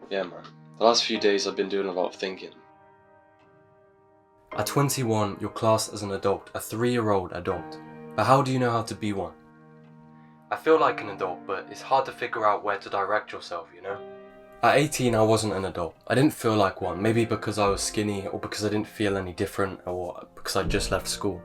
Yeah, man. The last few days I've been doing a lot of thinking. At 21, you're classed as an adult, a 3-year-old adult. But how do you know how to be one? I feel like an adult, but it's hard to figure out where to direct yourself, you know? At 18, I wasn't an adult. I didn't feel like one, maybe because I was skinny, or because I didn't feel any different, or because I just left school.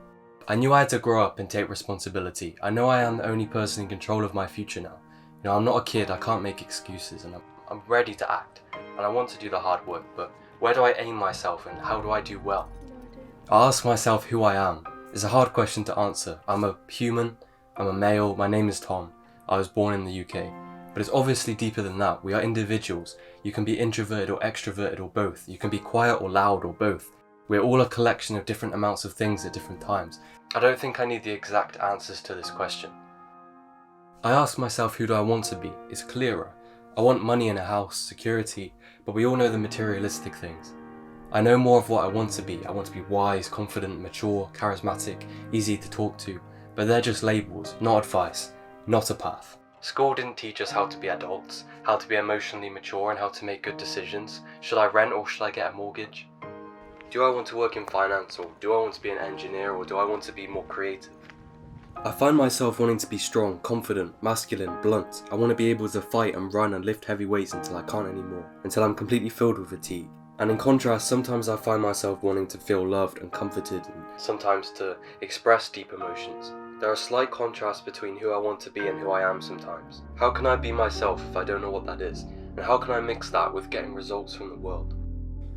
I knew I had to grow up and take responsibility. I know I am the only person in control of my future now. You know, I'm not a kid, I can't make excuses, and I'm ready to act. And I want to do the hard work, but where do I aim myself and how do I do well? I ask myself who I am. It's a hard question to answer. I'm a human, I'm a male, my name is Tom. I was born in the UK. But it's obviously deeper than that. We are individuals. You can be introverted or extroverted or both. You can be quiet or loud or both. We're all a collection of different amounts of things at different times. I don't think I need the exact answers to this question. I ask myself who do I want to be? It's clearer. I want money in a house, security, but we all know the materialistic things. I know more of what I want to be. I want to be wise, confident, mature, charismatic, easy to talk to, but they're just labels, not advice, not a path. School didn't teach us how to be adults, how to be emotionally mature and how to make good decisions. Should I rent or should I get a mortgage? Do I want to work in finance, or do I want to be an engineer, or do I want to be more creative? I find myself wanting to be strong, confident, masculine, blunt. I want to be able to fight and run and lift heavy weights until I can't anymore, until I'm completely filled with fatigue. And in contrast, sometimes I find myself wanting to feel loved and comforted, and sometimes to express deep emotions. There are slight contrasts between who I want to be and who I am sometimes. How can I be myself if I don't know what that is? And how can I mix that with getting results from the world?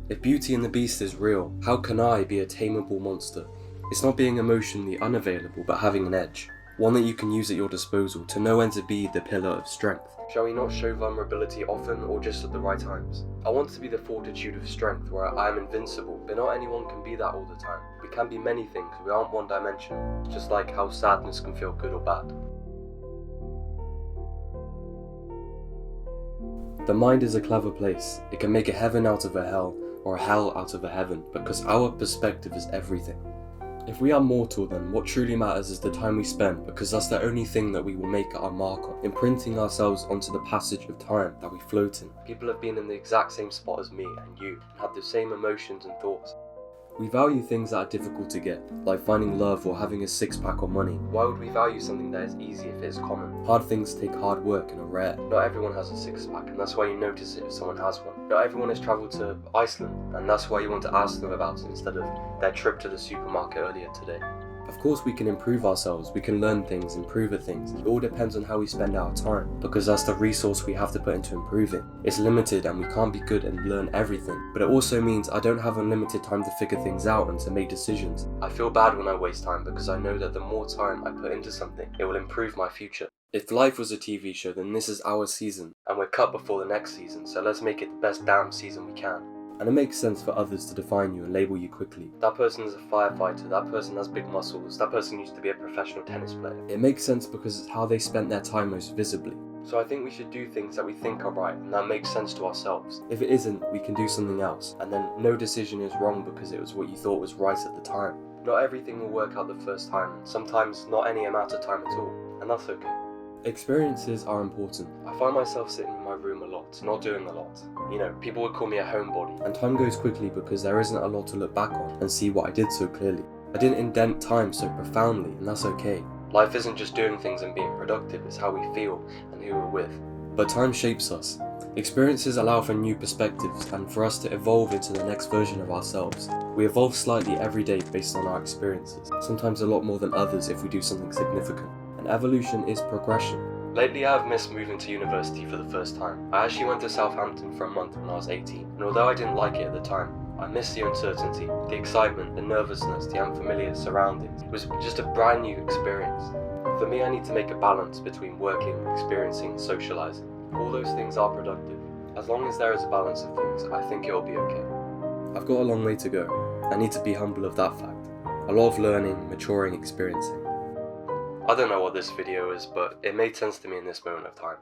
If Beauty and the Beast is real, how can I be a tameable monster? It's not being emotionally unavailable, but having an edge. One that you can use at your disposal to know when to be the pillar of strength. Shall we not show vulnerability often or just at the right times? I want to be the fortitude of strength where I am invincible, but not anyone can be that all the time. We can be many things, we aren't one-dimensional, just like how sadness can feel good or bad. The mind is a clever place. It can make a heaven out of a hell, or a hell out of a heaven, because our perspective is everything. If we are mortal, then what truly matters is the time we spend, because that's the only thing that we will make our mark on, imprinting ourselves onto the passage of time that we float in. People have been in the exact same spot as me and you, and had the same emotions and thoughts. We value things that are difficult to get, like finding love or having a six-pack or money. Why would we value something that is easy if it is common? Hard things take hard work and are rare. Not everyone has a six-pack, and that's why you notice it if someone has one. Not everyone has travelled to Iceland, and that's why you want to ask them about it instead of their trip to the supermarket earlier today. Of course we can improve ourselves, we can learn things, improve at things. It all depends on how we spend our time, because that's the resource we have to put into improving. It's limited and we can't be good and learn everything, but it also means I don't have unlimited time to figure things out and to make decisions. I feel bad when I waste time because I know that the more time I put into something, it will improve my future. If life was a TV show, then this is our season, and we're cut before the next season, so let's make it the best damn season we can. And it makes sense for others to define you and label you quickly. That person is a firefighter, that person has big muscles, that person used to be a professional tennis player. It makes sense because it's how they spent their time most visibly. So I think we should do things that we think are right and that makes sense to ourselves. If it isn't, we can do something else, and then no decision is wrong because it was what you thought was right at the time. Not everything will work out the first time, and sometimes not any amount of time at all, and that's okay. Experiences are important. I find myself sitting in my room a lot, not doing a lot. You know, people would call me a homebody. And time goes quickly because there isn't a lot to look back on and see what I did so clearly. I didn't indent time so profoundly, and that's okay. Life isn't just doing things and being productive, it's how we feel and who we're with. But time shapes us. Experiences allow for new perspectives and for us to evolve into the next version of ourselves. We evolve slightly every day based on our experiences, sometimes a lot more than others if we do something significant. And evolution is progression. Lately I've missed moving to university for the first time. I actually went to Southampton for a month when I was 18, and although I didn't like it at the time, I missed the uncertainty, the excitement, the nervousness, the unfamiliar surroundings. It was just a brand new experience. For me, I need to make a balance between working, experiencing, and socializing. All those things are productive. As long as there is a balance of things, I think it'll be okay. I've got a long way to go. I need to be humble of that fact. A lot of learning, maturing, experiencing. I don't know what this video is, but it made sense to me in this moment of time.